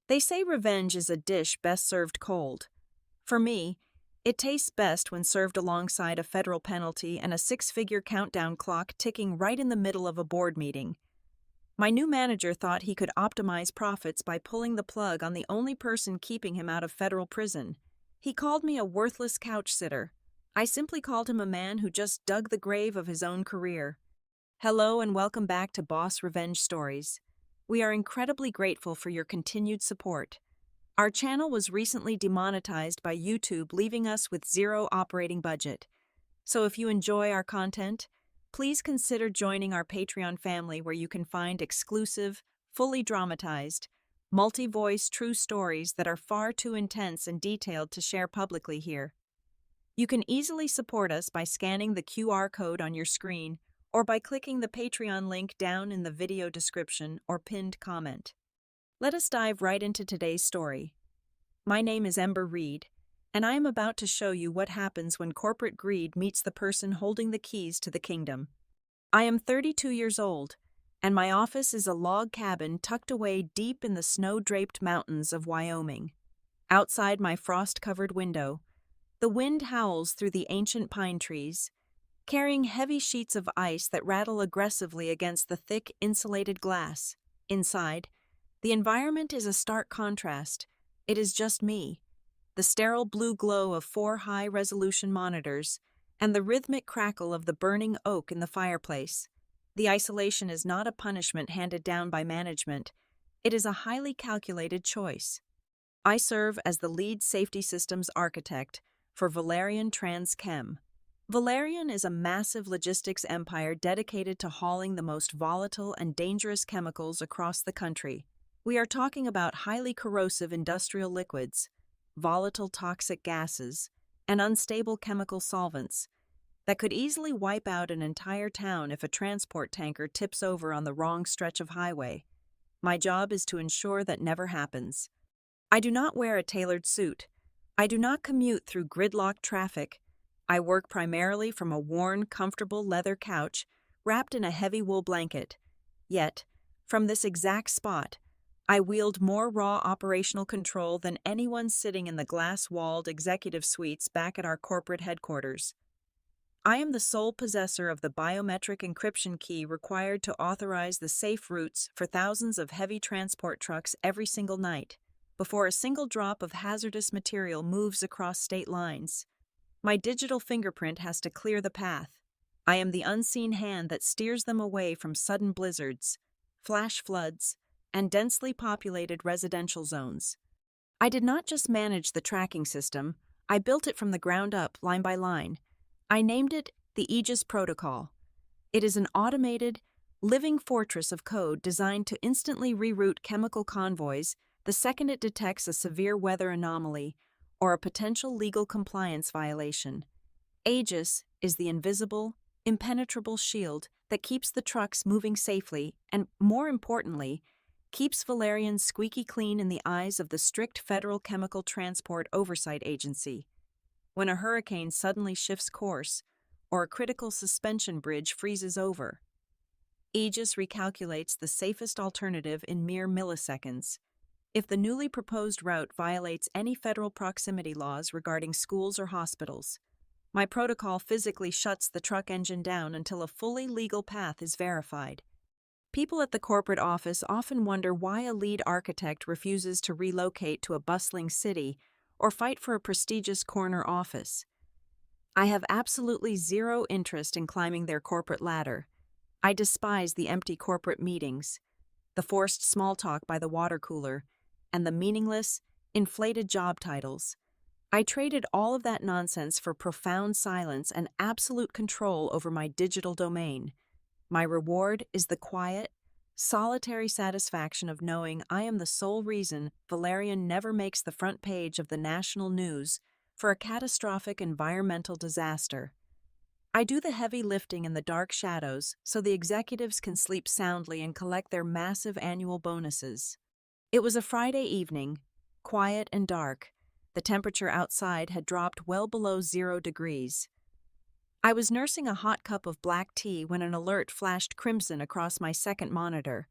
They say revenge is a dish best served cold. For me, it tastes best when served alongside a federal penalty and a six-figure countdown clock ticking right in the middle of a board meeting. My new manager thought he could optimize profits by pulling the plug on the only person keeping him out of federal prison. He called me a worthless couch sitter. I simply called him a man who just dug the grave of his own career. Hello and welcome back to Boss Revenge Stories. We are incredibly grateful for your continued support. Our channel was recently demonetized by YouTube, leaving us with zero operating budget. So if you enjoy our content, please consider joining our Patreon family where you can find exclusive, fully dramatized, multi-voice true stories that are far too intense and detailed to share publicly here. You can easily support us by scanning the QR code on your screen or by clicking the Patreon link down in the video description or pinned comment. Let us dive right into today's story. My name is Ember Reed, and I am about to show you what happens when corporate greed meets the person holding the keys to the kingdom. I am 32 years old, and my office is a log cabin tucked away deep in the snow-draped mountains of Wyoming. Outside my frost-covered window, the wind howls through the ancient pine trees, carrying heavy sheets of ice that rattle aggressively against the thick, insulated glass. Inside, the environment is a stark contrast. It is just me, the sterile blue glow of 4 high-resolution monitors, and the rhythmic crackle of the burning oak in the fireplace. The isolation is not a punishment handed down by management. It is a highly calculated choice. I serve as the lead safety systems architect for Valerian Transchem. Valerian is a massive logistics empire dedicated to hauling the most volatile and dangerous chemicals across the country. We are talking about highly corrosive industrial liquids, volatile toxic gases, and unstable chemical solvents that could easily wipe out an entire town if a transport tanker tips over on the wrong stretch of highway. My job is to ensure that never happens. I do not wear a tailored suit. I do not commute through gridlocked traffic. I work primarily from a worn, comfortable leather couch wrapped in a heavy wool blanket. Yet, from this exact spot, I wield more raw operational control than anyone sitting in the glass-walled executive suites back at our corporate headquarters. I am the sole possessor of the biometric encryption key required to authorize the safe routes for thousands of heavy transport trucks every single night, before a single drop of hazardous material moves across state lines. My digital fingerprint has to clear the path. I am the unseen hand that steers them away from sudden blizzards, flash floods, and densely populated residential zones. I did not just manage the tracking system, I built it from the ground up, line by line. I named it the Aegis Protocol. It is an automated, living fortress of code designed to instantly reroute chemical convoys the second it detects a severe weather anomaly or a potential legal compliance violation. Aegis is the invisible, impenetrable shield that keeps the trucks moving safely and, more importantly, keeps Valerian squeaky clean in the eyes of the strict Federal Chemical Transport Oversight Agency. When a hurricane suddenly shifts course or a critical suspension bridge freezes over, Aegis recalculates the safest alternative in mere milliseconds. If the newly proposed route violates any federal proximity laws regarding schools or hospitals, my protocol physically shuts the truck engine down until a fully legal path is verified. People at the corporate office often wonder why a lead architect refuses to relocate to a bustling city or fight for a prestigious corner office. I have absolutely zero interest in climbing their corporate ladder. I despise the empty corporate meetings, the forced small talk by the water cooler, and the meaningless, inflated job titles. I traded all of that nonsense for profound silence and absolute control over my digital domain. My reward is the quiet, solitary satisfaction of knowing I am the sole reason Valerian never makes the front page of the national news for a catastrophic environmental disaster. I do the heavy lifting in the dark shadows so the executives can sleep soundly and collect their massive annual bonuses. It was a Friday evening, quiet and dark. The temperature outside had dropped well below 0 degrees. I was nursing a hot cup of black tea when an alert flashed crimson across my second monitor.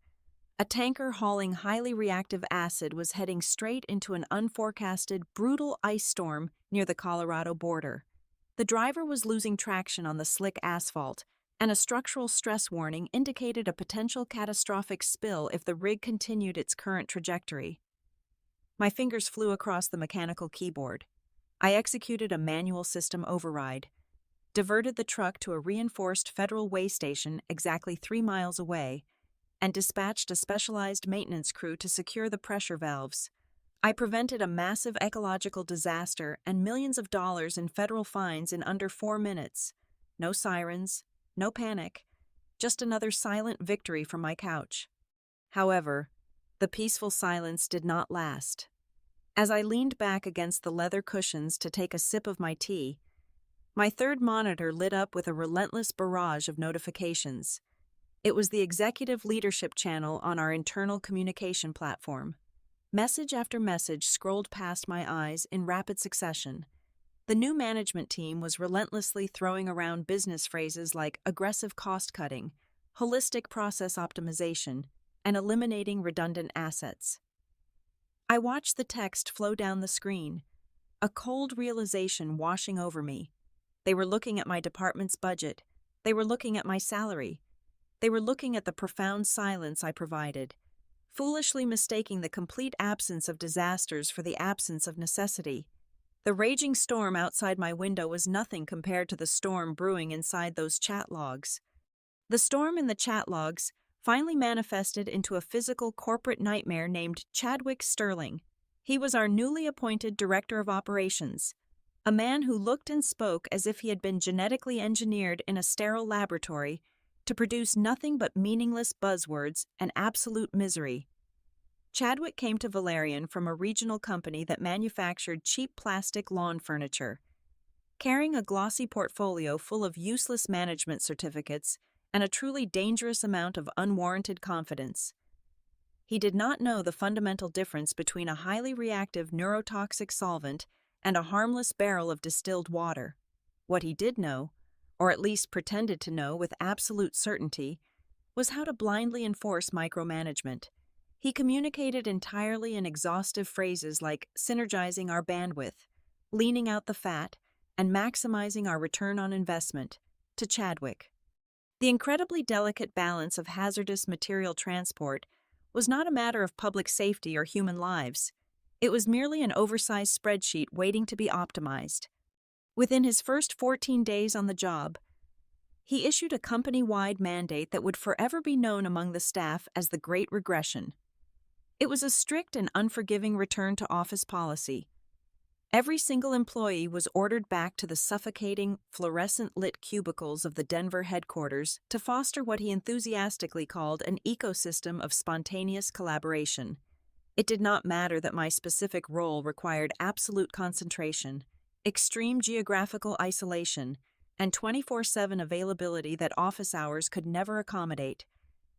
A tanker hauling highly reactive acid was heading straight into an unforecasted, brutal ice storm near the Colorado border. The driver was losing traction on the slick asphalt, and a structural stress warning indicated a potential catastrophic spill if the rig continued its current trajectory. My fingers flew across the mechanical keyboard. I executed a manual system override, diverted the truck to a reinforced federal way station exactly 3 miles away, and dispatched a specialized maintenance crew to secure the pressure valves. I prevented a massive ecological disaster and millions of dollars in federal fines in under 4 minutes. No sirens, no panic, just another silent victory from my couch. However, the peaceful silence did not last. As I leaned back against the leather cushions to take a sip of my tea, my third monitor lit up with a relentless barrage of notifications. It was the executive leadership channel on our internal communication platform. Message after message scrolled past my eyes in rapid succession. The new management team was relentlessly throwing around business phrases like aggressive cost-cutting, holistic process optimization, and eliminating redundant assets. I watched the text flow down the screen, a cold realization washing over me. They were looking at my department's budget. They were looking at my salary. They were looking at the profound silence I provided, foolishly mistaking the complete absence of disasters for the absence of necessity. The raging storm outside my window was nothing compared to the storm brewing inside those chat logs. The storm in the chat logs finally manifested into a physical corporate nightmare named Chadwick Sterling. He was our newly appointed director of operations, a man who looked and spoke as if he had been genetically engineered in a sterile laboratory to produce nothing but meaningless buzzwords and absolute misery. Chadwick came to Valerian from a regional company that manufactured cheap plastic lawn furniture. Carrying a glossy portfolio full of useless management certificates and a truly dangerous amount of unwarranted confidence. He did not know the fundamental difference between a highly reactive neurotoxic solvent and a harmless barrel of distilled water. What he did know, or at least pretended to know with absolute certainty, was how to blindly enforce micromanagement. He communicated entirely in exhaustive phrases like synergizing our bandwidth, leaning out the fat, and maximizing our return on investment, to Chadwick. The incredibly delicate balance of hazardous material transport was not a matter of public safety or human lives. It was merely an oversized spreadsheet waiting to be optimized. Within his first 14 days on the job, he issued a company-wide mandate that would forever be known among the staff as the Great Regression. It was a strict and unforgiving return-to-office policy. Every single employee was ordered back to the suffocating, fluorescent-lit cubicles of the Denver headquarters to foster what he enthusiastically called an ecosystem of spontaneous collaboration. It did not matter that my specific role required absolute concentration, extreme geographical isolation, and 24/7 availability that office hours could never accommodate.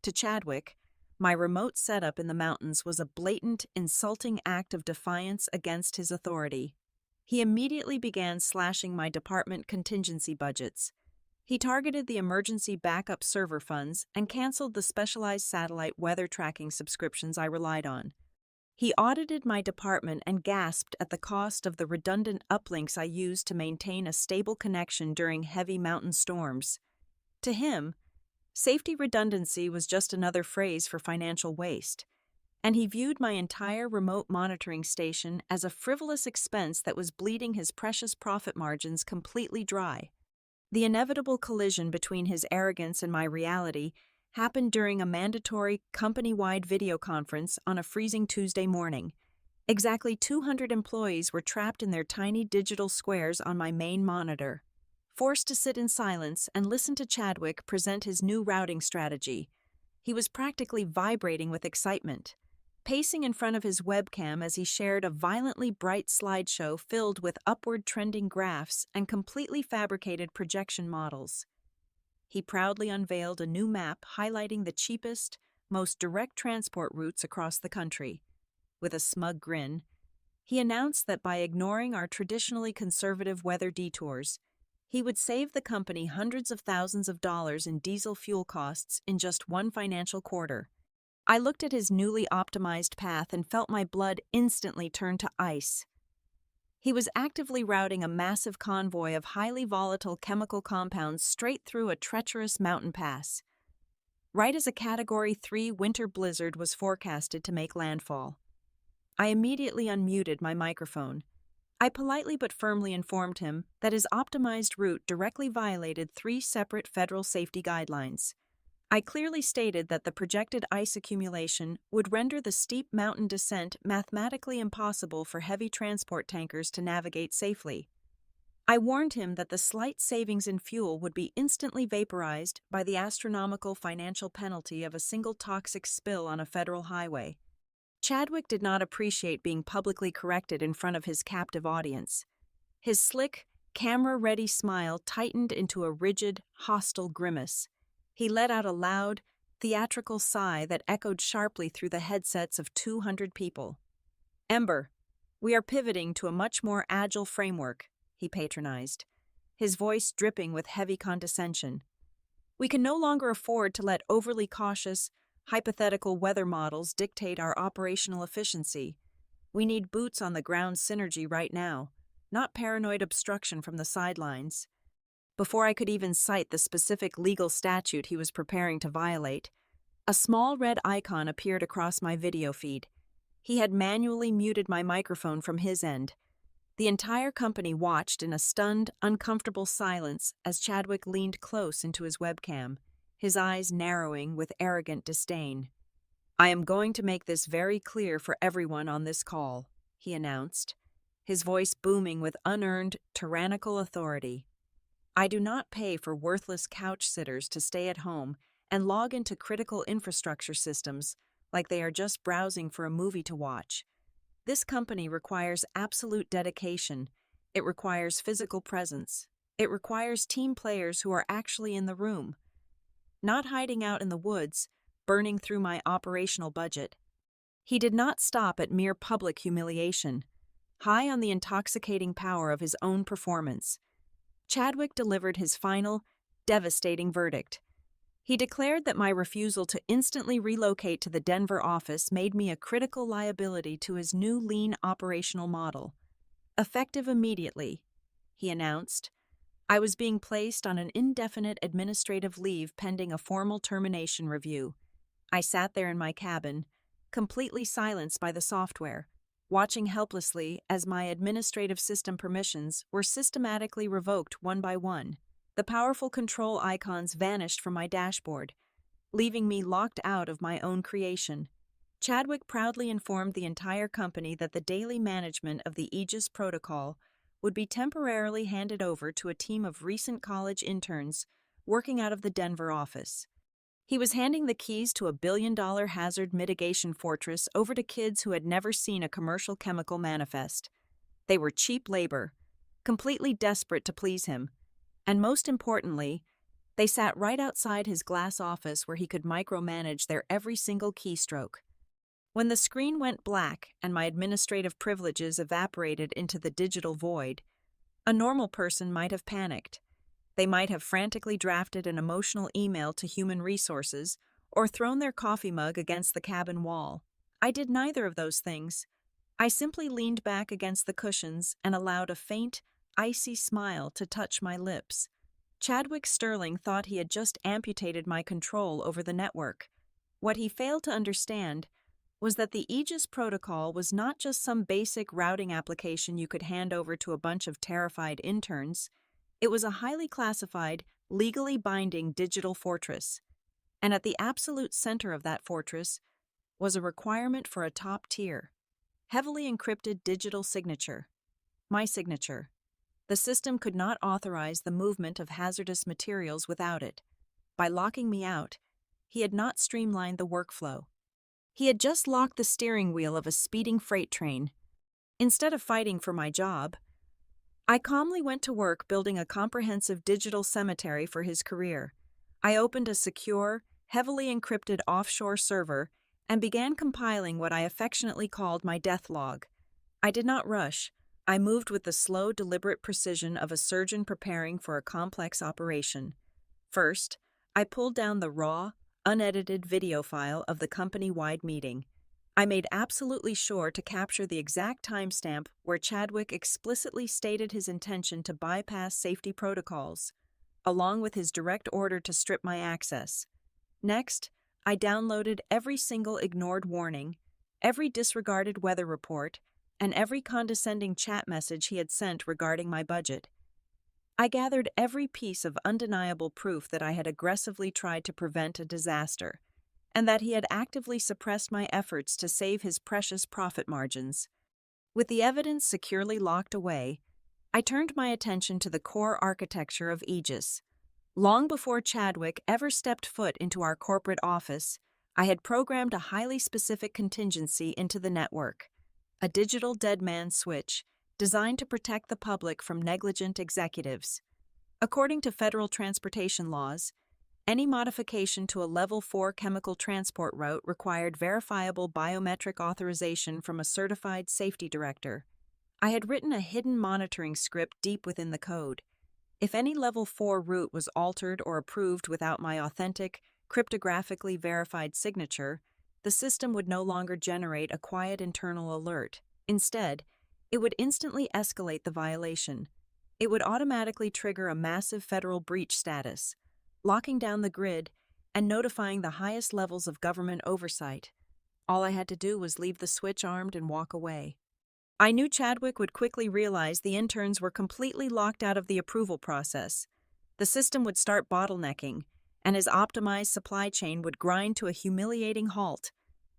To Chadwick, my remote setup in the mountains was a blatant, insulting act of defiance against his authority. He immediately began slashing my department contingency budgets. He targeted the emergency backup server funds and canceled the specialized satellite weather tracking subscriptions I relied on. He audited my department and gasped at the cost of the redundant uplinks I used to maintain a stable connection during heavy mountain storms. To him, safety redundancy was just another phrase for financial waste, and he viewed my entire remote monitoring station as a frivolous expense that was bleeding his precious profit margins completely dry. The inevitable collision between his arrogance and my reality happened during a mandatory company-wide video conference on a freezing Tuesday morning. Exactly 200 employees were trapped in their tiny digital squares on my main monitor, forced to sit in silence and listen to Chadwick present his new routing strategy. He was practically vibrating with excitement, pacing in front of his webcam as he shared a violently bright slideshow filled with upward trending graphs and completely fabricated projection models. He proudly unveiled a new map highlighting the cheapest, most direct transport routes across the country. With a smug grin, he announced that by ignoring our traditionally conservative weather detours, he would save the company hundreds of thousands of dollars in diesel fuel costs in just one financial quarter. I looked at his newly optimized path and felt my blood instantly turn to ice. He was actively routing a massive convoy of highly volatile chemical compounds straight through a treacherous mountain pass, right as a Category 3 winter blizzard was forecasted to make landfall. I immediately unmuted my microphone. I politely but firmly informed him that his optimized route directly violated 3 separate federal safety guidelines. I clearly stated that the projected ice accumulation would render the steep mountain descent mathematically impossible for heavy transport tankers to navigate safely. I warned him that the slight savings in fuel would be instantly vaporized by the astronomical financial penalty of a single toxic spill on a federal highway. Chadwick did not appreciate being publicly corrected in front of his captive audience. His slick, camera-ready smile tightened into a rigid, hostile grimace. He let out a loud, theatrical sigh that echoed sharply through the headsets of 200 people. "Ember, we are pivoting to a much more agile framework," he patronized, his voice dripping with heavy condescension. "We can no longer afford to let overly cautious, hypothetical weather models dictate our operational efficiency. We need boots-on-the-ground synergy right now, not paranoid obstruction from the sidelines." Before I could even cite the specific legal statute he was preparing to violate, a small red icon appeared across my video feed. He had manually muted my microphone from his end. The entire company watched in a stunned, uncomfortable silence as Chadwick leaned close into his webcam, his eyes narrowing with arrogant disdain. "I am going to make this very clear for everyone on this call," he announced, his voice booming with unearned, tyrannical authority. "I do not pay for worthless couch sitters to stay at home and log into critical infrastructure systems like they are just browsing for a movie to watch. This company requires absolute dedication. It requires physical presence. It requires team players who are actually in the room, not hiding out in the woods, burning through my operational budget." He did not stop at mere public humiliation. High on the intoxicating power of his own performance, Chadwick delivered his final, devastating verdict. He declared that my refusal to instantly relocate to the Denver office made me a critical liability to his new lean operational model. Effective immediately, he announced, I was being placed on an indefinite administrative leave pending a formal termination review. I sat there in my cabin, completely silenced by the software, watching helplessly as my administrative system permissions were systematically revoked one by one. The powerful control icons vanished from my dashboard, leaving me locked out of my own creation. Chadwick proudly informed the entire company that the daily management of the Aegis protocol would be temporarily handed over to a team of recent college interns working out of the Denver office. He was handing the keys to a billion-dollar hazard mitigation fortress over to kids who had never seen a commercial chemical manifest. They were cheap labor, completely desperate to please him, and most importantly, they sat right outside his glass office where he could micromanage their every single keystroke. When the screen went black and my administrative privileges evaporated into the digital void, a normal person might have panicked. They might have frantically drafted an emotional email to human resources or thrown their coffee mug against the cabin wall. I did neither of those things. I simply leaned back against the cushions and allowed a faint, icy smile to touch my lips. Chadwick Sterling thought he had just amputated my control over the network. What he failed to understand was that the Aegis protocol was not just some basic routing application you could hand over to a bunch of terrified interns. It was a highly classified, legally binding digital fortress. And at the absolute center of that fortress was a requirement for a top tier, heavily encrypted digital signature. My signature. The system could not authorize the movement of hazardous materials without it. By locking me out, he had not streamlined the workflow. He had just locked the steering wheel of a speeding freight train. Instead of fighting for my job, I calmly went to work building a comprehensive digital cemetery for his career. I opened a secure, heavily encrypted offshore server and began compiling what I affectionately called my death log. I did not rush. I moved with the slow, deliberate precision of a surgeon preparing for a complex operation. First, I pulled down the raw, unedited video file of the company-wide meeting. I made absolutely sure to capture the exact timestamp where Chadwick explicitly stated his intention to bypass safety protocols, along with his direct order to strip my access. Next, I downloaded every single ignored warning, every disregarded weather report, and every condescending chat message he had sent regarding my budget. I gathered every piece of undeniable proof that I had aggressively tried to prevent a disaster, and that he had actively suppressed my efforts to save his precious profit margins. With the evidence securely locked away, I turned my attention to the core architecture of Aegis. Long before Chadwick ever stepped foot into our corporate office, I had programmed a highly specific contingency into the network, a digital dead man switch designed to protect the public from negligent executives. According to federal transportation laws, any modification to a Level 4 chemical transport route required verifiable biometric authorization from a certified safety director. I had written a hidden monitoring script deep within the code. If any Level 4 route was altered or approved without my authentic, cryptographically verified signature, the system would no longer generate a quiet internal alert. Instead, it would instantly escalate the violation. It would automatically trigger a massive federal breach status, locking down the grid and notifying the highest levels of government oversight. All I had to do was leave the switch armed and walk away. I knew Chadwick would quickly realize the interns were completely locked out of the approval process. The system would start bottlenecking, and his optimized supply chain would grind to a humiliating halt.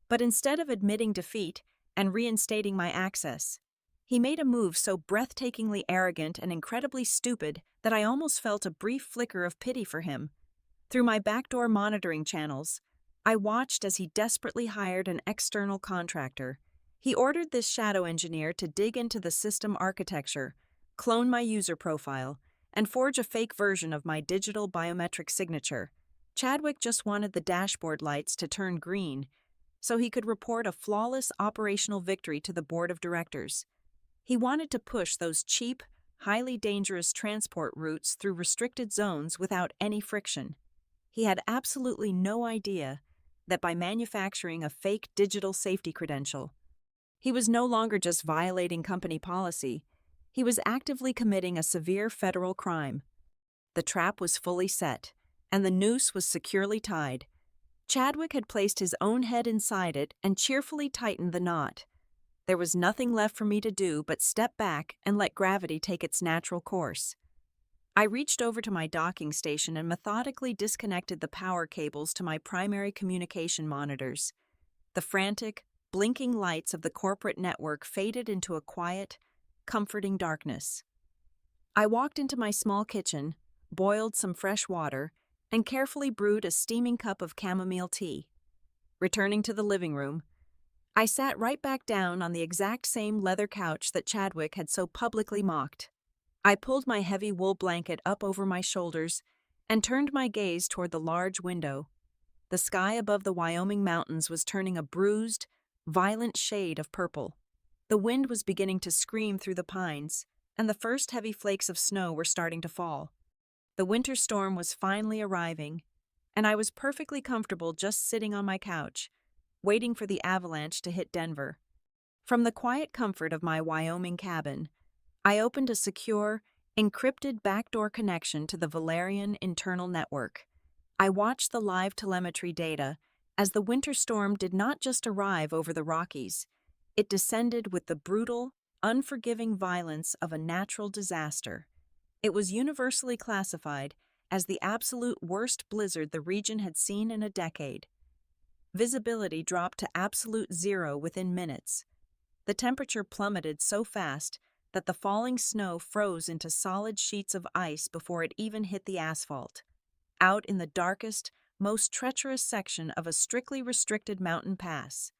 But instead of admitting defeat and reinstating my access, he made a move so breathtakingly arrogant and incredibly stupid that I almost felt a brief flicker of pity for him. Through my backdoor monitoring channels, I watched as he desperately hired an external contractor. He ordered this shadow engineer to dig into the system architecture, clone my user profile, and forge a fake version of my digital biometric signature. Chadwick just wanted the dashboard lights to turn green so he could report a flawless operational victory to the board of directors. He wanted to push those cheap, highly dangerous transport routes through restricted zones without any friction. He had absolutely no idea that by manufacturing a fake digital safety credential, he was no longer just violating company policy, he was actively committing a severe federal crime. The trap was fully set, and the noose was securely tied. Chadwick had placed his own head inside it and cheerfully tightened the knot. There was nothing left for me to do but step back and let gravity take its natural course. I reached over to my docking station and methodically disconnected the power cables to my primary communication monitors. The frantic, blinking lights of the corporate network faded into a quiet, comforting darkness. I walked into my small kitchen, boiled some fresh water, and carefully brewed a steaming cup of chamomile tea. Returning to the living room, I sat right back down on the exact same leather couch that Chadwick had so publicly mocked. I pulled my heavy wool blanket up over my shoulders and turned my gaze toward the large window. The sky above the Wyoming mountains was turning a bruised, violent shade of purple. The wind was beginning to scream through the pines, and the first heavy flakes of snow were starting to fall. The winter storm was finally arriving, and I was perfectly comfortable just sitting on my couch, waiting for the avalanche to hit Denver. From the quiet comfort of my Wyoming cabin, I opened a secure, encrypted backdoor connection to the Valerian internal network. I watched the live telemetry data as the winter storm did not just arrive over the Rockies. It descended with the brutal, unforgiving violence of a natural disaster. It was universally classified as the absolute worst blizzard the region had seen in a decade. Visibility dropped to absolute zero within minutes. The temperature plummeted so fast that the falling snow froze into solid sheets of ice before it even hit the asphalt. Out in the darkest, most treacherous section of a strictly restricted mountain pass,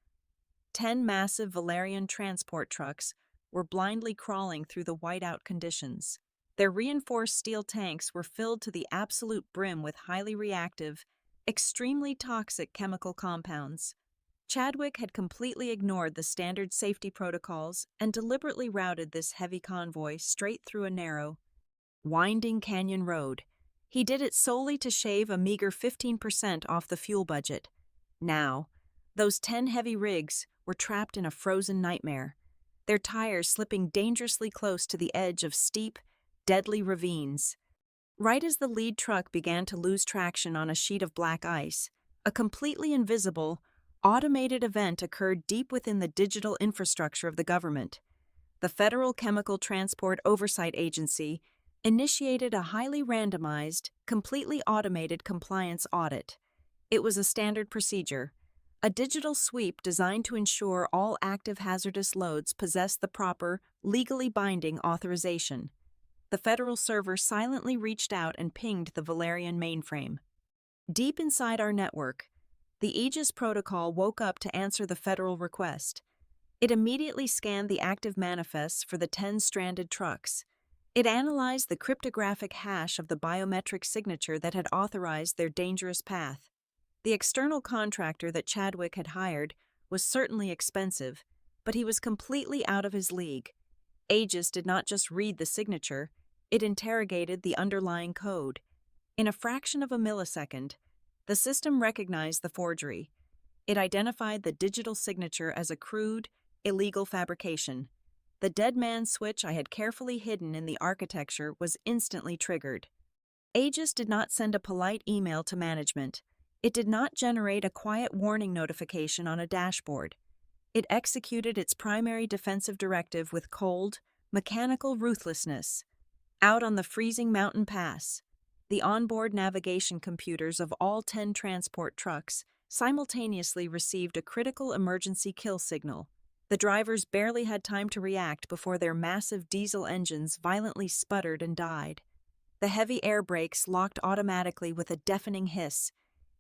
10 massive Valerian transport trucks were blindly crawling through the whiteout conditions. Their reinforced steel tanks were filled to the absolute brim with highly reactive, extremely toxic chemical compounds. Chadwick had completely ignored the standard safety protocols and deliberately routed this heavy convoy straight through a narrow, winding canyon road. He did it solely to shave a meager 15% off the fuel budget. Now, those 10 heavy rigs were trapped in a frozen nightmare, their tires slipping dangerously close to the edge of steep, deadly ravines. Right as the lead truck began to lose traction on a sheet of black ice, a completely invisible, automated event occurred deep within the digital infrastructure of the government. The Federal Chemical Transport Oversight Agency initiated a highly randomized, completely automated compliance audit. It was a standard procedure, a digital sweep designed to ensure all active hazardous loads possessed the proper, legally binding authorization. The federal server silently reached out and pinged the Valerian mainframe. Deep inside our network, the Aegis protocol woke up to answer the federal request. It immediately scanned the active manifests for the 10 stranded trucks. It analyzed the cryptographic hash of the biometric signature that had authorized their dangerous path. The external contractor that Chadwick had hired was certainly expensive, but he was completely out of his league. Aegis did not just read the signature, it interrogated the underlying code. In a fraction of a millisecond, the system recognized the forgery. It identified the digital signature as a crude, illegal fabrication. The dead man switch I had carefully hidden in the architecture was instantly triggered. Aegis did not send a polite email to management. It did not generate a quiet warning notification on a dashboard. It executed its primary defensive directive with cold, mechanical ruthlessness. Out on the freezing mountain pass, the onboard navigation computers of all 10 transport trucks simultaneously received a critical emergency kill signal. The drivers barely had time to react before their massive diesel engines violently sputtered and died. The heavy air brakes locked automatically with a deafening hiss,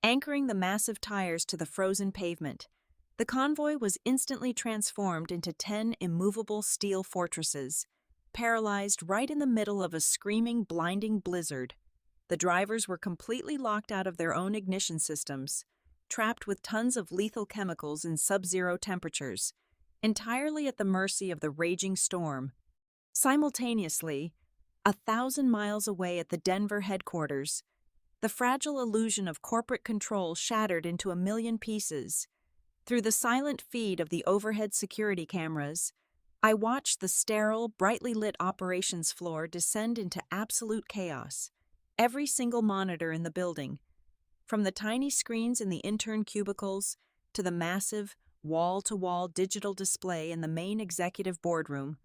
anchoring the massive tires to the frozen pavement. The convoy was instantly transformed into 10 immovable steel fortresses, paralyzed right in the middle of a screaming, blinding blizzard. The drivers were completely locked out of their own ignition systems, trapped with tons of lethal chemicals in sub-zero temperatures, entirely at the mercy of the raging storm. Simultaneously, 1,000 miles away at the Denver headquarters, the fragile illusion of corporate control shattered into a million pieces. Through the silent feed of the overhead security cameras, I watched the sterile, brightly lit operations floor descend into absolute chaos. Every single monitor in the building, from the tiny screens in the intern cubicles to the massive, wall-to-wall digital display in the main executive boardroom,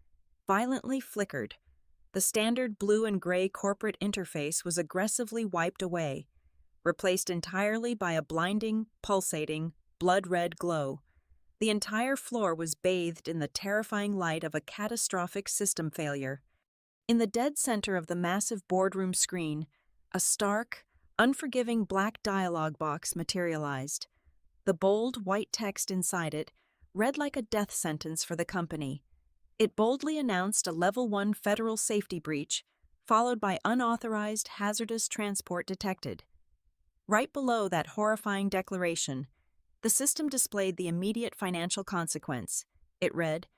violently flickered. The standard blue and gray corporate interface was aggressively wiped away, replaced entirely by a blinding, pulsating, blood-red glow. The entire floor was bathed in the terrifying light of a catastrophic system failure. In the dead center of the massive boardroom screen, a stark, unforgiving black dialogue box materialized. The bold, white text inside it read like a death sentence for the company. It boldly announced a Level 1 federal safety breach, followed by unauthorized hazardous transport detected. Right below that horrifying declaration, the system displayed the immediate financial consequence. It read,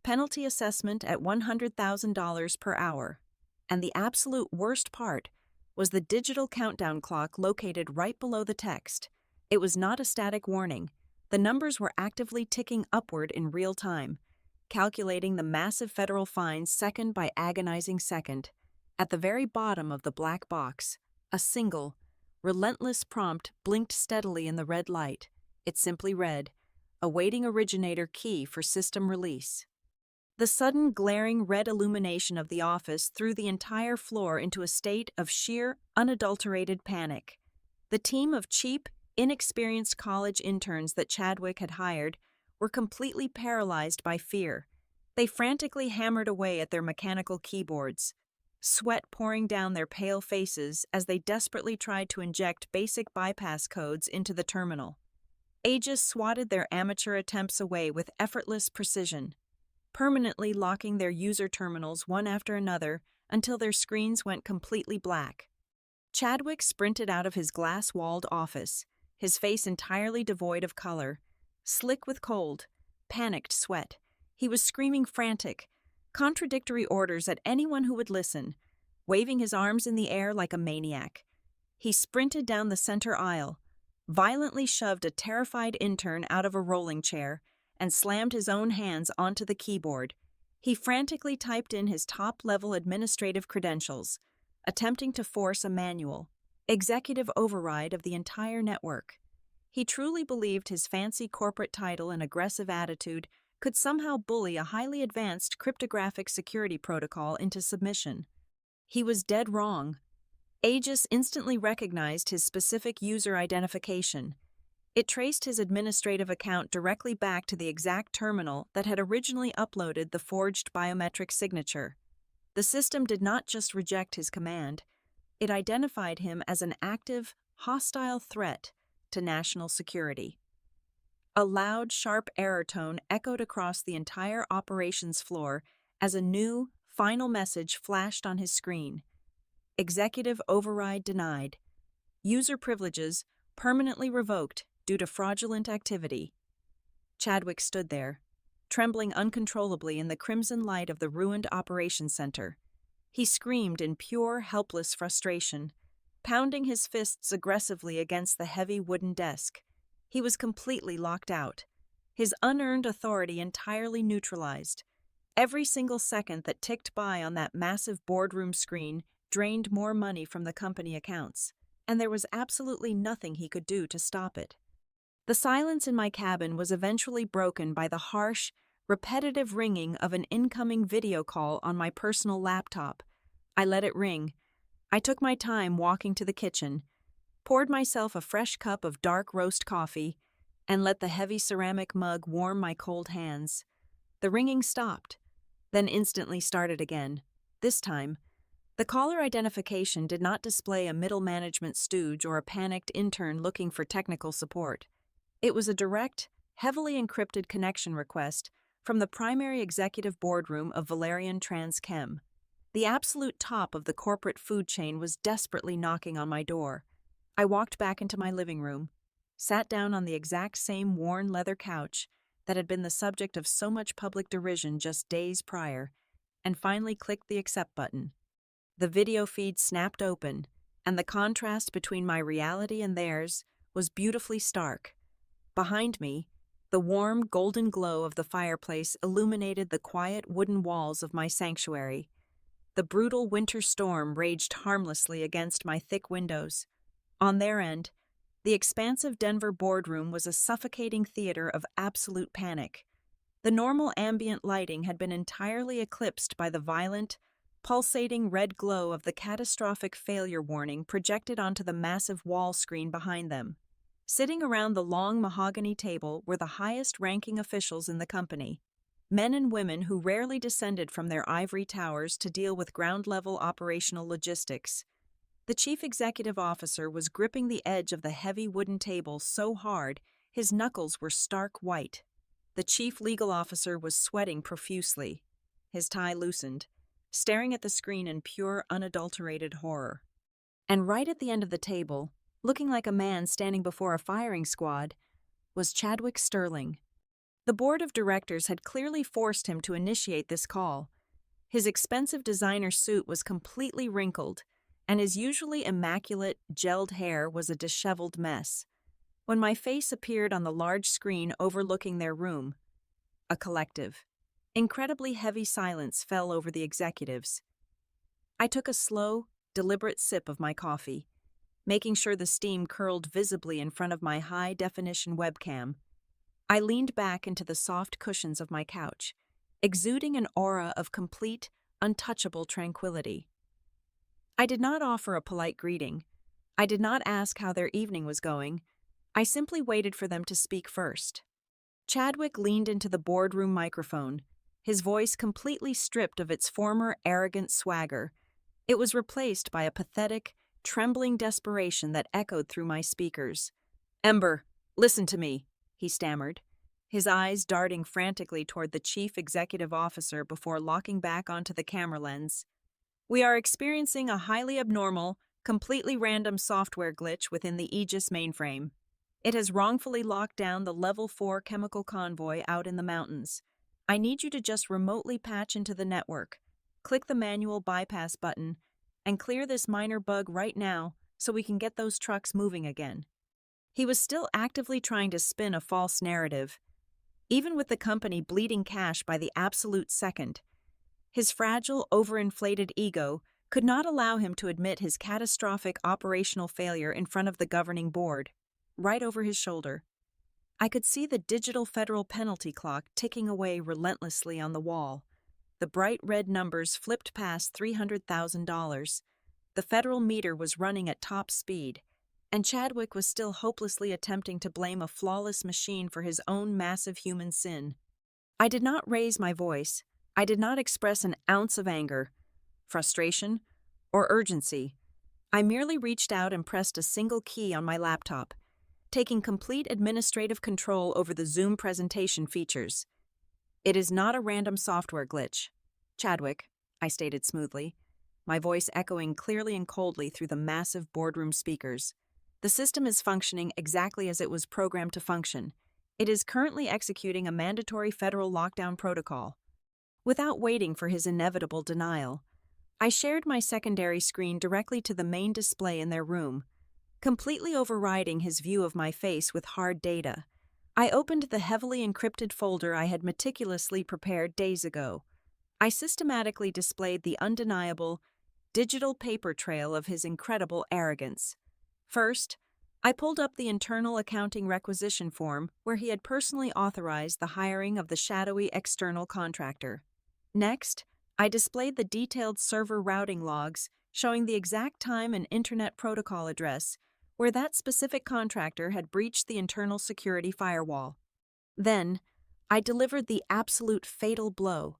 "Penalty assessment at $100,000 per hour." And the absolute worst part was the digital countdown clock located right below the text. It was not a static warning. The numbers were actively ticking upward in real time, calculating the massive federal fines second by agonizing second. At the very bottom of the black box, a single, relentless prompt blinked steadily in the red light. It simply read, "Awaiting originator key for system release." The sudden glaring red illumination of the office threw the entire floor into a state of sheer, unadulterated panic. The team of cheap, inexperienced college interns that Chadwick had hired were completely paralyzed by fear. They frantically hammered away at their mechanical keyboards, sweat pouring down their pale faces as they desperately tried to inject basic bypass codes into the terminal. Aegis swatted their amateur attempts away with effortless precision, permanently locking their user terminals one after another until their screens went completely black. Chadwick sprinted out of his glass-walled office, his face entirely devoid of color, slick with cold, panicked sweat. He was screaming frantic, contradictory orders at anyone who would listen, waving his arms in the air like a maniac. He sprinted down the center aisle, violently shoved a terrified intern out of a rolling chair, and slammed his own hands onto the keyboard. He frantically typed in his top-level administrative credentials, attempting to force a manual, executive override of the entire network. He truly believed his fancy corporate title and aggressive attitude could somehow bully a highly advanced cryptographic security protocol into submission. He was dead wrong. Aegis instantly recognized his specific user identification. It traced his administrative account directly back to the exact terminal that had originally uploaded the forged biometric signature. The system did not just reject his command, it identified him as an active, hostile threat to national security. A loud, sharp error tone echoed across the entire operations floor as a new, final message flashed on his screen. Executive override denied. User privileges permanently revoked due to fraudulent activity. Chadwick stood there, trembling uncontrollably in the crimson light of the ruined operations center. He screamed in pure, helpless frustration, pounding his fists aggressively against the heavy wooden desk. He was completely locked out, his unearned authority entirely neutralized. Every single second that ticked by on that massive boardroom screen drained more money from the company accounts, and there was absolutely nothing he could do to stop it. The silence in my cabin was eventually broken by the harsh, repetitive ringing of an incoming video call on my personal laptop. I let it ring. I took my time walking to the kitchen, poured myself a fresh cup of dark roast coffee, and let the heavy ceramic mug warm my cold hands. The ringing stopped, then instantly started again. This time, the caller identification did not display a middle management stooge or a panicked intern looking for technical support. It was a direct, heavily encrypted connection request from the primary executive boardroom of Valerian Transchem. The absolute top of the corporate food chain was desperately knocking on my door. I walked back into my living room, sat down on the exact same worn leather couch that had been the subject of so much public derision just days prior, and finally clicked the accept button. The video feed snapped open, and the contrast between my reality and theirs was beautifully stark. Behind me, the warm, golden glow of the fireplace illuminated the quiet wooden walls of my sanctuary. The brutal winter storm raged harmlessly against my thick windows. On their end, the expansive Denver boardroom was a suffocating theater of absolute panic. The normal ambient lighting had been entirely eclipsed by the violent, pulsating red glow of the catastrophic failure warning projected onto the massive wall screen behind them. Sitting around the long mahogany table were the highest-ranking officials in the company, men and women who rarely descended from their ivory towers to deal with ground-level operational logistics. The chief executive officer was gripping the edge of the heavy wooden table so hard his knuckles were stark white. The chief legal officer was sweating profusely, his tie loosened, staring at the screen in pure, unadulterated horror. And right at the end of the table, looking like a man standing before a firing squad, was Chadwick Sterling. The board of directors had clearly forced him to initiate this call. His expensive designer suit was completely wrinkled, and his usually immaculate, gelled hair was a disheveled mess. When my face appeared on the large screen overlooking their room, a collective, incredibly heavy silence fell over the executives. I took a slow, deliberate sip of my coffee, making sure the steam curled visibly in front of my high-definition webcam. I leaned back into the soft cushions of my couch, exuding an aura of complete, untouchable tranquility. I did not offer a polite greeting. I did not ask how their evening was going. I simply waited for them to speak first. Chadwick leaned into the boardroom microphone, his voice completely stripped of its former arrogant swagger. It was replaced by a pathetic, trembling desperation that echoed through my speakers. "Ember, listen to me," he stammered, his eyes darting frantically toward the chief executive officer before locking back onto the camera lens. "We are experiencing a highly abnormal, completely random software glitch within the Aegis mainframe. It has wrongfully locked down the Level 4 chemical convoy out in the mountains. I need you to just remotely patch into the network, click the manual bypass button, and clear this minor bug right now so we can get those trucks moving again. He was still actively trying to spin a false narrative, even with the company bleeding cash by the absolute second. His fragile, overinflated ego could not allow him to admit his catastrophic operational failure in front of the governing board, right over his shoulder. I could see the digital federal penalty clock ticking away relentlessly on the wall. The bright red numbers flipped past $300,000. The federal meter was running at top speed, and Chadwick was still hopelessly attempting to blame a flawless machine for his own massive human sin. I did not raise my voice. I did not express an ounce of anger, frustration, or urgency. I merely reached out and pressed a single key on my laptop, taking complete administrative control over the Zoom presentation features. It is not a random software glitch, Chadwick, I stated smoothly, my voice echoing clearly and coldly through the massive boardroom speakers. The system is functioning exactly as it was programmed to function. It is currently executing a mandatory federal lockdown protocol. Without waiting for his inevitable denial, I shared my secondary screen directly to the main display in their room, completely overriding his view of my face with hard data. I opened the heavily encrypted folder I had meticulously prepared days ago. I systematically displayed the undeniable, digital paper trail of his incredible arrogance. First, I pulled up the internal accounting requisition form where he had personally authorized the hiring of the shadowy external contractor. Next, I displayed the detailed server routing logs showing the exact time and internet protocol address where that specific contractor had breached the internal security firewall. Then, I delivered the absolute fatal blow.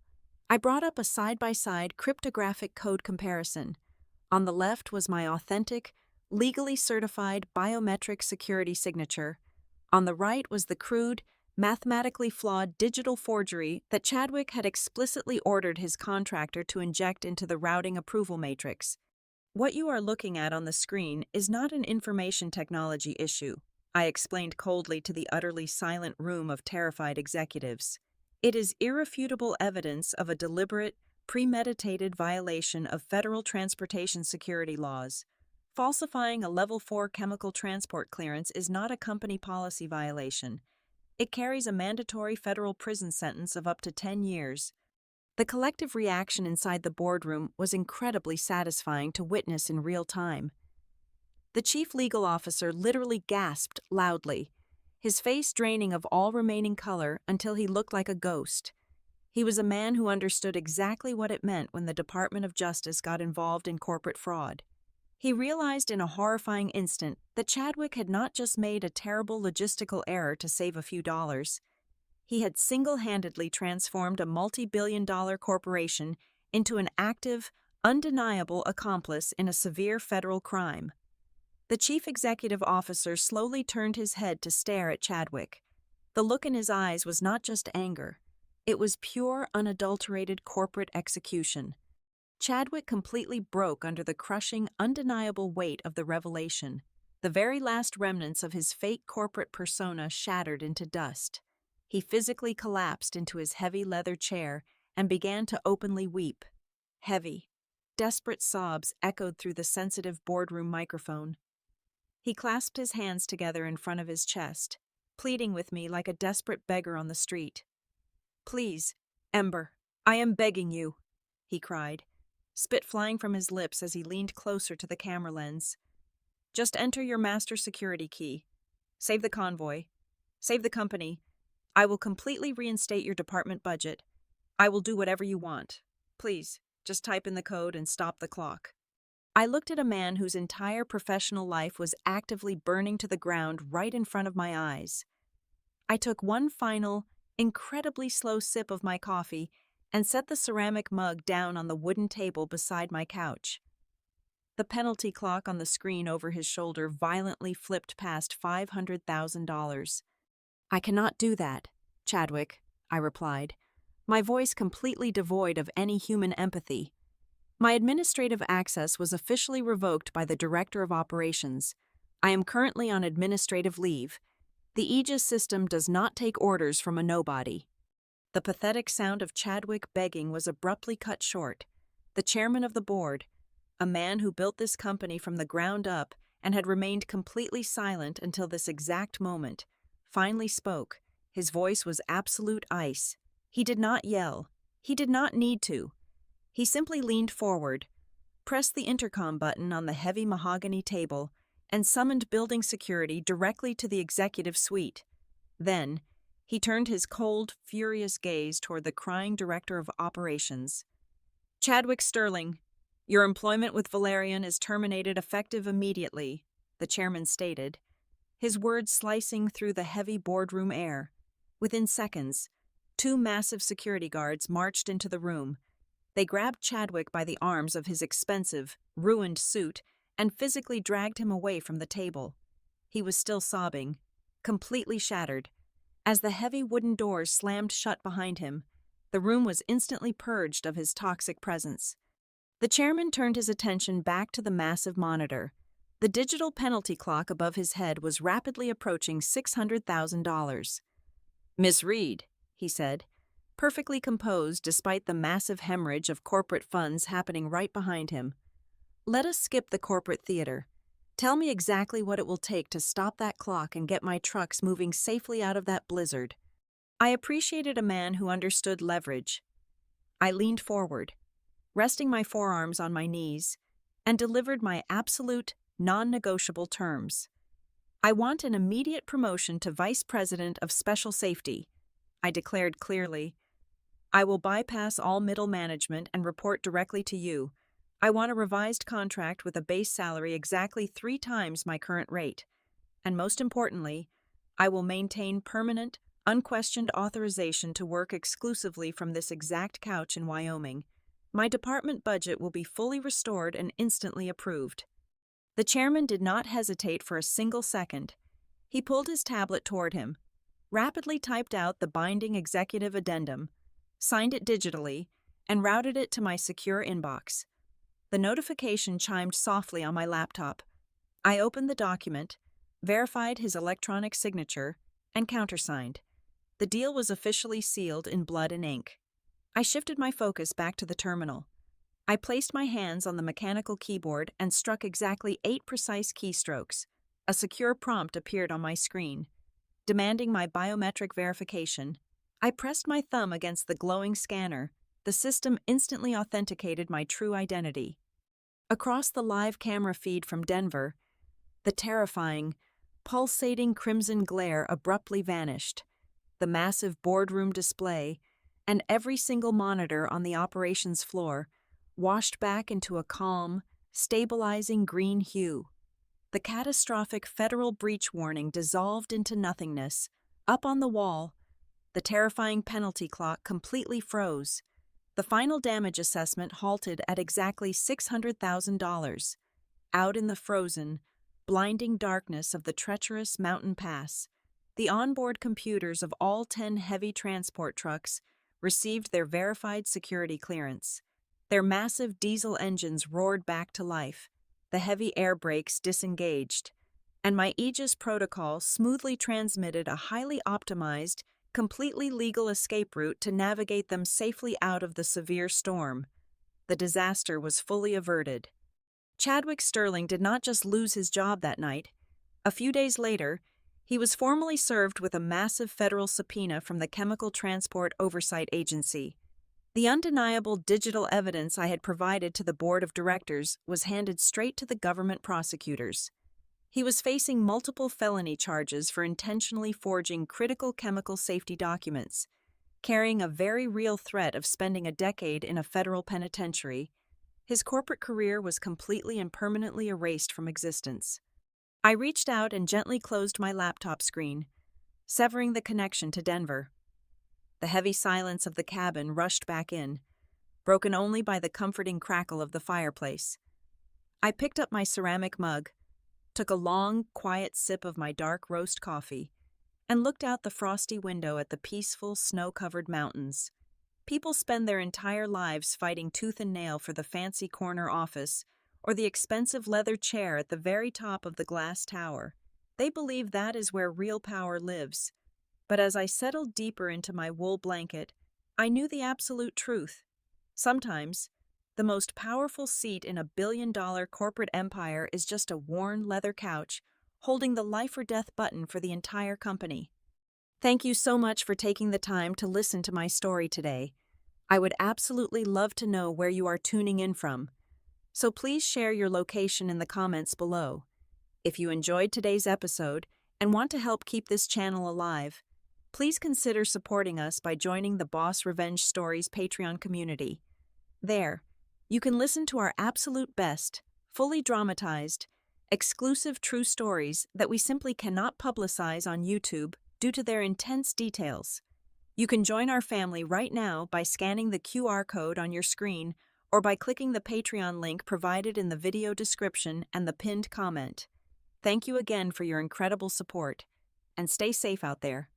I brought up a side-by-side cryptographic code comparison. On the left was my authentic, legally certified biometric security signature. On the right was the crude, mathematically flawed digital forgery that Chadwick had explicitly ordered his contractor to inject into the routing approval matrix. What you are looking at on the screen is not an information technology issue, I explained coldly to the utterly silent room of terrified executives. It is irrefutable evidence of a deliberate, premeditated violation of federal transportation security laws. Falsifying a Level 4 chemical transport clearance is not a company policy violation. It carries a mandatory federal prison sentence of up to 10 years. The collective reaction inside the boardroom was incredibly satisfying to witness in real time. The chief legal officer literally gasped loudly, his face draining of all remaining color until he looked like a ghost. He was a man who understood exactly what it meant when the Department of Justice got involved in corporate fraud. He realized in a horrifying instant that Chadwick had not just made a terrible logistical error to save a few dollars. He had single-handedly transformed a multi-billion-dollar corporation into an active, undeniable accomplice in a severe federal crime. The chief executive officer slowly turned his head to stare at Chadwick. The look in his eyes was not just anger. It was pure, unadulterated corporate execution. Chadwick completely broke under the crushing, undeniable weight of the revelation. The very last remnants of his fake corporate persona shattered into dust. He physically collapsed into his heavy leather chair and began to openly weep. Heavy, desperate sobs echoed through the sensitive boardroom microphone. He clasped his hands together in front of his chest, pleading with me like a desperate beggar on the street. "Please, Ember, I am begging you," he cried, spit flying from his lips as he leaned closer to the camera lens. "Just enter your master security key. Save the convoy. Save the company. I will completely reinstate your department budget. I will do whatever you want. Please, just type in the code and stop the clock." I looked at a man whose entire professional life was actively burning to the ground right in front of my eyes. I took one final, incredibly slow sip of my coffee and set the ceramic mug down on the wooden table beside my couch. The penalty clock on the screen over his shoulder violently flipped past $500,000. "I cannot do that, Chadwick," I replied, my voice completely devoid of any human empathy. My administrative access was officially revoked by the Director of Operations. I am currently on administrative leave. The Aegis system does not take orders from a nobody. The pathetic sound of Chadwick begging was abruptly cut short. The chairman of the board, a man who built this company from the ground up and had remained completely silent until this exact moment, finally spoke. His voice was absolute ice. He did not yell. He did not need to. He simply leaned forward, pressed the intercom button on the heavy mahogany table, and summoned building security directly to the executive suite. Then, he turned his cold, furious gaze toward the crying director of operations. "Chadwick Sterling, your employment with Valerian is terminated effective immediately," the chairman stated, his words slicing through the heavy boardroom air. Within seconds, two massive security guards marched into the room. They grabbed Chadwick by the arms of his expensive, ruined suit and physically dragged him away from the table. He was still sobbing, completely shattered. As the heavy wooden doors slammed shut behind him, the room was instantly purged of his toxic presence. The chairman turned his attention back to the massive monitor. The digital penalty clock above his head was rapidly approaching $600,000. "Miss Reed," he said, perfectly composed despite the massive hemorrhage of corporate funds happening right behind him. "Let us skip the corporate theater. Tell me exactly what it will take to stop that clock and get my trucks moving safely out of that blizzard." I appreciated a man who understood leverage. I leaned forward, resting my forearms on my knees, and delivered my absolute, non-negotiable terms. "I want an immediate promotion to Vice President of Special Safety," I declared clearly. "I will bypass all middle management and report directly to you. I want a revised contract with a base salary exactly 3 times my current rate. And most importantly, I will maintain permanent, unquestioned authorization to work exclusively from this exact couch in Wyoming. My department budget will be fully restored and instantly approved." The chairman did not hesitate for a single second. He pulled his tablet toward him, rapidly typed out the binding executive addendum, signed it digitally, and routed it to my secure inbox. The notification chimed softly on my laptop. I opened the document, verified his electronic signature, and countersigned. The deal was officially sealed in blood and ink. I shifted my focus back to the terminal. I placed my hands on the mechanical keyboard and struck exactly 8 precise keystrokes. A secure prompt appeared on my screen, demanding my biometric verification. I pressed my thumb against the glowing scanner. The system instantly authenticated my true identity. Across the live camera feed from Denver, the terrifying, pulsating crimson glare abruptly vanished. The massive boardroom display and every single monitor on the operations floor washed back into a calm, stabilizing green hue. The catastrophic federal breach warning dissolved into nothingness. Up on the wall, the terrifying penalty clock completely froze. The final damage assessment halted at exactly $600,000. Out in the frozen, blinding darkness of the treacherous mountain pass, the onboard computers of all 10 heavy transport trucks received their verified security clearance. Their massive diesel engines roared back to life, the heavy air brakes disengaged, and my Aegis protocol smoothly transmitted a highly optimized, completely legal escape route to navigate them safely out of the severe storm. The disaster was fully averted. Chadwick Sterling did not just lose his job that night. A few days later, he was formally served with a massive federal subpoena from the Chemical Transport Oversight Agency. The undeniable digital evidence I had provided to the board of directors was handed straight to the government prosecutors. He was facing multiple felony charges for intentionally forging critical chemical safety documents, carrying a very real threat of spending a decade in a federal penitentiary. His corporate career was completely and permanently erased from existence. I reached out and gently closed my laptop screen, severing the connection to Denver. The heavy silence of the cabin rushed back in, broken only by the comforting crackle of the fireplace. I picked up my ceramic mug, took a long, quiet sip of my dark roast coffee, and looked out the frosty window at the peaceful, snow-covered mountains. People spend their entire lives fighting tooth and nail for the fancy corner office or the expensive leather chair at the very top of the glass tower. They believe that is where real power lives. But as I settled deeper into my wool blanket, I knew the absolute truth. Sometimes, The most powerful seat in a billion-dollar corporate empire is just a worn leather couch, holding the life or death button for the entire company. Thank you so much for taking the time to listen to my story today. I would absolutely love to know where you are tuning in from, so please share your location in the comments below. If you enjoyed today's episode and want to help keep this channel alive, please consider supporting us by joining the Boss Revenge Stories Patreon community. There, you can listen to our absolute best, fully dramatized, exclusive true stories that we simply cannot publicize on YouTube due to their intense details. You can join our family right now by scanning the QR code on your screen or by clicking the Patreon link provided in the video description and the pinned comment. Thank you again for your incredible support, and stay safe out there.